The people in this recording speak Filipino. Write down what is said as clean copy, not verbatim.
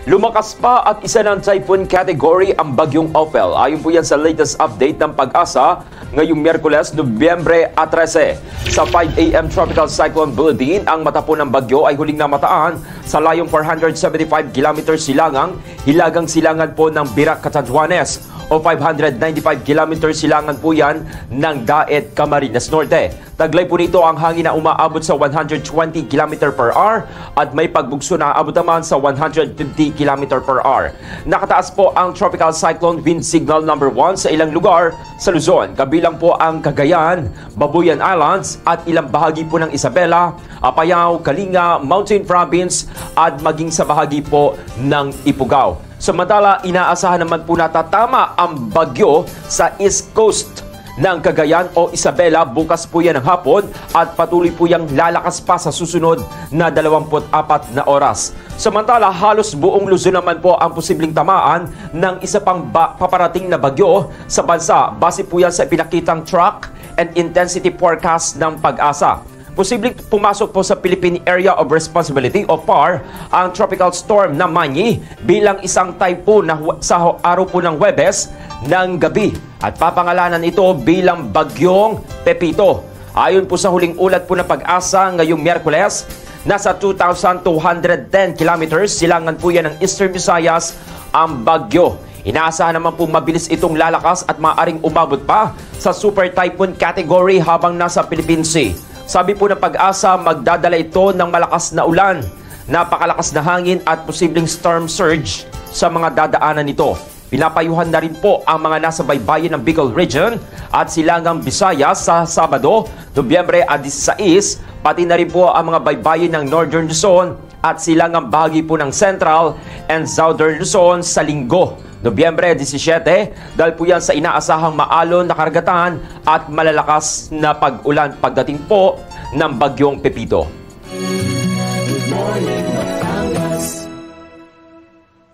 Lumakas pa at isa ng typhoon category ang bagyong Ophel. Ayon po yan sa latest update ng Pag-asa ngayong Miyerkules, Nobyembre 13. Sa 5 a.m. Tropical Cyclone Bulletin, ang mata po ng bagyo ay huling namataan sa layong 475 km silangang hilagang silangan po ng Birac, Catanduanes o 595 km silangan po yan ng Daet, Camarines Norte. Taglay po nito ang hangin na umaabot sa 120 km per hour at may pagbugso na aabot naman sa 150 km per hour. Nakataas po ang Tropical Cyclone Wind Signal number 1 sa ilang lugar sa Luzon. Kabilang po ang Cagayan, Babuyan Islands at ilang bahagi po ng Isabela, Apayao, Kalinga, Mountain Province at maging sa bahagi po ng Ifugao. Samantala, inaasahan naman po na tatama ang bagyo sa East Coast ng Cagayan o Isabela bukas po yan ng hapon at patuloy po yang lalakas pa sa susunod na 24 na oras. Samantala, halos buong Luzon naman po ang posibleng tamaan ng isa pang paparating na bagyo sa bansa. Base po yan sa pinakitang track and intensity forecast ng Pag-asa. Posibleng pumasok po sa Philippine Area of Responsibility o PAR ang tropical storm na Manny bilang isang typhoon na sa araw po ng Huwebes ng gabi at papangalanan ito bilang bagyong Pepito. Ayon po sa huling ulat po ng Pag-asa ngayong Miyerkules, nasa 2,210 kilometers silangan po yan ng Eastern Visayas ang bagyo. Inaasahan naman po mabilis itong lalakas at maaaring umabot pa sa super typhoon category habang nasa Philippine Sea. Sabi po ng Pag-asa, magdadala ito ng malakas na ulan, napakalakas na hangin at posibleng storm surge sa mga dadaanan nito. Pinapayuhan na rin po ang mga nasa baybayin ng Bicol Region at silangang Visayas sa Sabado, Nobyembre 16, pati na rin po ang mga baybayin ng Northern Luzon at silangang bahagi po ng Central and Southern Luzon sa Linggo, Nobyembre 17, dahil po yan sa inaasahang maalon na karagatan at malalakas na pag-ulan pagdating po ng bagyong Pepito. Good morning.